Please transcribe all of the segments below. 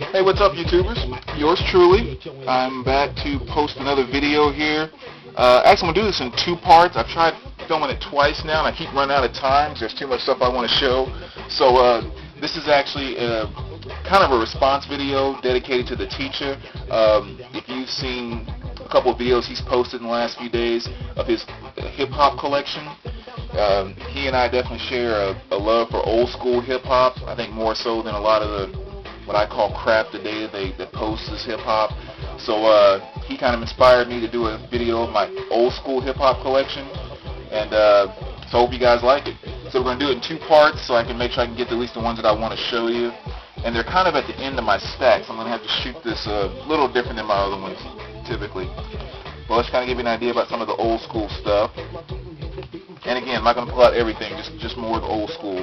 Hey, what's up, YouTubers? Yours truly. I'm back to post another video here. Actually, I'm going to do this in two parts. I've tried filming it twice now, and I keep running out of time. There's too much stuff I want to show. So this is actually kind of a response video dedicated to the teacher. If you've seen a couple of videos he's posted in the last few days of his hip-hop collection, he and I definitely share a love for old school hip-hop. I think more so than a lot of the what I call crap today that posts as hip-hop. So he kind of inspired me to do a video of my old school hip-hop collection, and so I hope you guys like it. So we're going to do it in two parts so I can make sure I can get to at least the ones that I want to show you. And they're kind of at the end of my stack, so I'm going to have to shoot this a little different than my other ones typically. But let's kind of give you an idea about some of the old school stuff. And again, I'm not going to pull out everything, just more of the old school.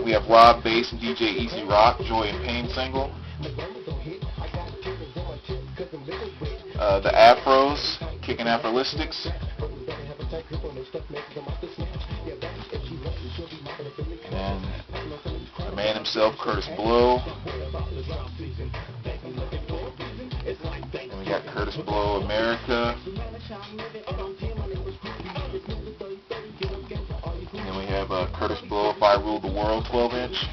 We have Rob Bass and DJ Easy Rock, Joy and Pain single. The Afros, Kickin' Afrolistics. And the man himself, Curtis Blow. And we got Curtis Blow, America. And we have Curtis Blow, If I Ruled the World, 12-inch.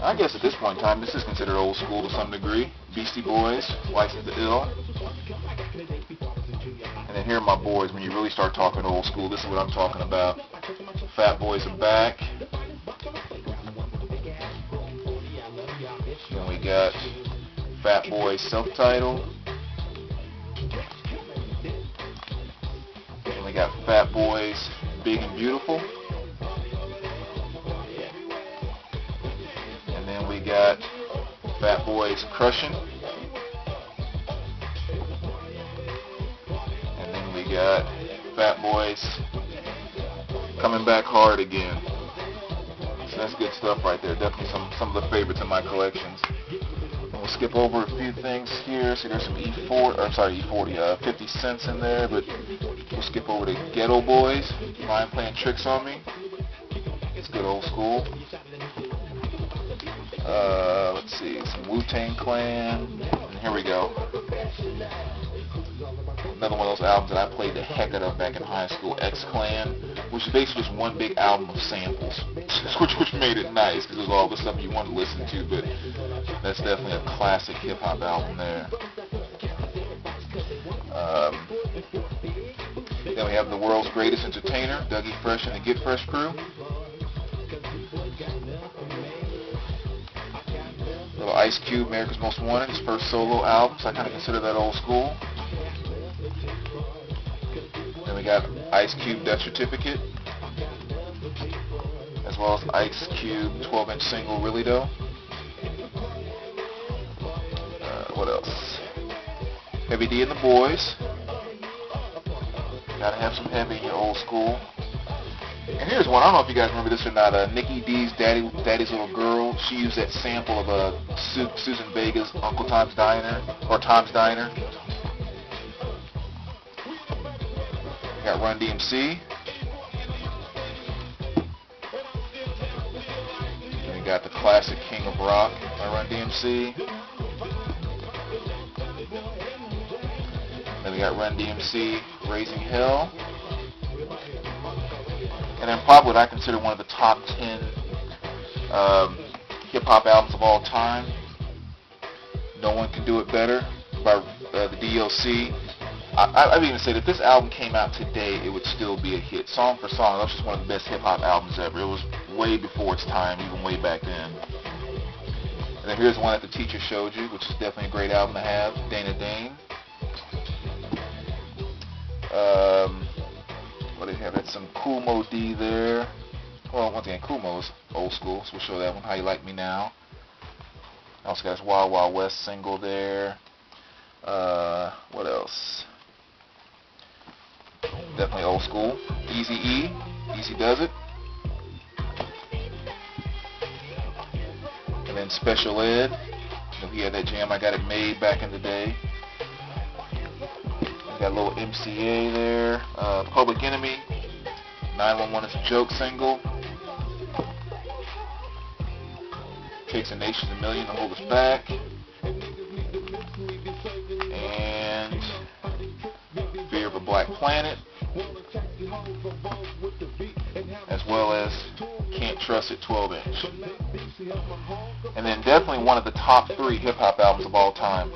I guess at this point in time, this is considered old school to some degree. Beastie Boys, License to Ill. And then here are my boys. When you really start talking old school, this is what I'm talking about. Fat Boys Are Back. Then we got Fat Boys Self-Titled. Then we got Fat Boys Big and Beautiful. And then we got Fat Boys Crushin'. And then we got Fat Boys Coming Back Hard Again. So that's good stuff right there. Definitely some of the favorites in my collections. And we'll skip over a few things here. See, there's some E40, 50 cents in there, but we'll skip over to Ghetto Boys, Mind Playing Tricks on Me. It's good old school. Let's see, some Wu-Tang Clan. And here we go. Another one of those albums that I played the heck out of back in high school, X-Clan, which is basically just one big album of samples, which made it nice because it was all the stuff you wanted to listen to, but that's definitely a classic hip-hop album there. Then we have the world's greatest entertainer, Dougie Fresh and the Get Fresh crew. Little Ice Cube, America's Most Wanted, his first solo album, so I kind of consider that old school. Then we got Ice Cube, Death Certificate, as well as Ice Cube 12-inch single, Really Though. What else? Heavy D and the Boys. Gotta have some heavy in your old school. And here's one, I don't know if you guys remember this or not, Nikki D's Daddy's Little Girl. She used that sample of Susan Vega's Uncle Tom's Diner, or Tom's Diner. We got Run DMC. And we got the classic King of Rock by Run DMC. Then we got Run DMC, Raising Hell. And then probably what I consider one of the top 10 hip-hop albums of all time, No One Can Do It Better by the DLC. I'd even say that if this album came out today, it would still be a hit. Song for song, that's just one of the best hip-hop albums ever. It was way before its time, even way back then. And then here's one that the teacher showed you, which is definitely a great album to have, Dana Dane. What do you have? That's some Kool Mo D there. Well, once again, Kool Mo's old school, so we'll show that one. How You Like Me Now. Also got this Wild Wild West single there. What else? Definitely old school. Easy E, Easy Does It. And then Special Ed. He had that jam, I Got It Made, back in the day. Got a little MCA there. Public Enemy, 911 is a Joke single. Takes a Nation, a Million to Hold Us Back. And Fear of a Black Planet. As well as Can't Trust It 12-inch. And then definitely one of the top 3 hip-hop albums of all time.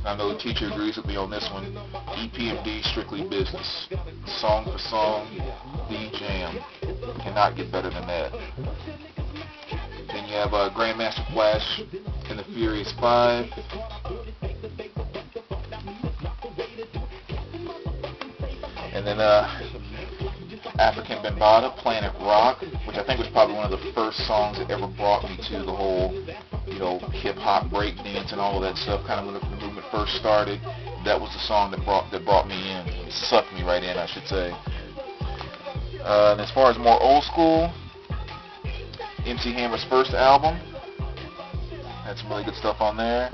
I know the teacher agrees with me on this one. EPMD, Strictly Business. Song for song, the jam. Cannot get better than that. Then you have Grandmaster Flash and the Furious 5. And then African Bambaataa, Planet Rock, which I think was probably one of the first songs that ever brought me to the whole, hip-hop, breakdance, and all of that stuff. Kind of when the movement first started, that was the song that brought me in. It sucked me right in, I should say. And as far as more old school, MC Hammer's first album had some really good stuff on there.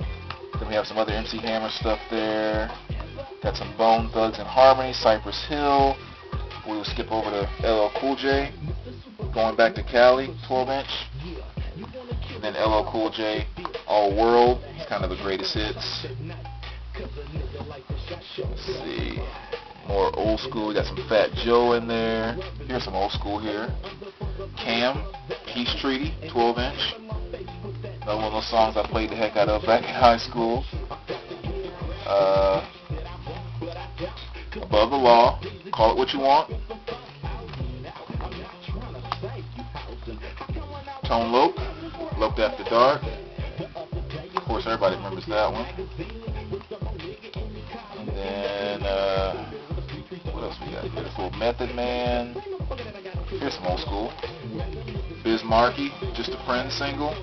Then we have some other MC Hammer stuff there. Got some Bone Thugs and Harmony, Cypress Hill. We will skip over to LL Cool J, going back to Cali, 12-inch. And then LL Cool J, All World, kind of the greatest hits. Let's see, more old school. We got some Fat Joe in there. Here's some old school here. Cam, Peace Treaty, 12-inch. Another one of those songs I played the heck out of back in high school. Above the Law, Call It What You Want. Tone Loc, Loped After Dark. Of course, everybody remembers that one. And then, what else we got here? This little Method Man. Here's some old school. Biz Markie, Just a Friend single.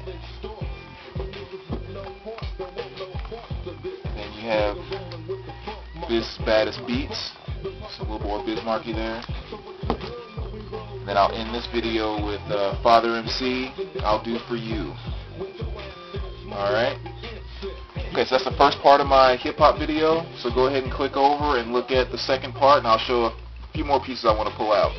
And then you have Biz's Baddest Beats. Just a little more Biz Markie there. And then I'll end this video with Father MC, I'll Do For You. Alright. Okay, so that's the first part of my hip-hop video. So go ahead and click over and look at the second part, and I'll show a few more pieces I want to pull out.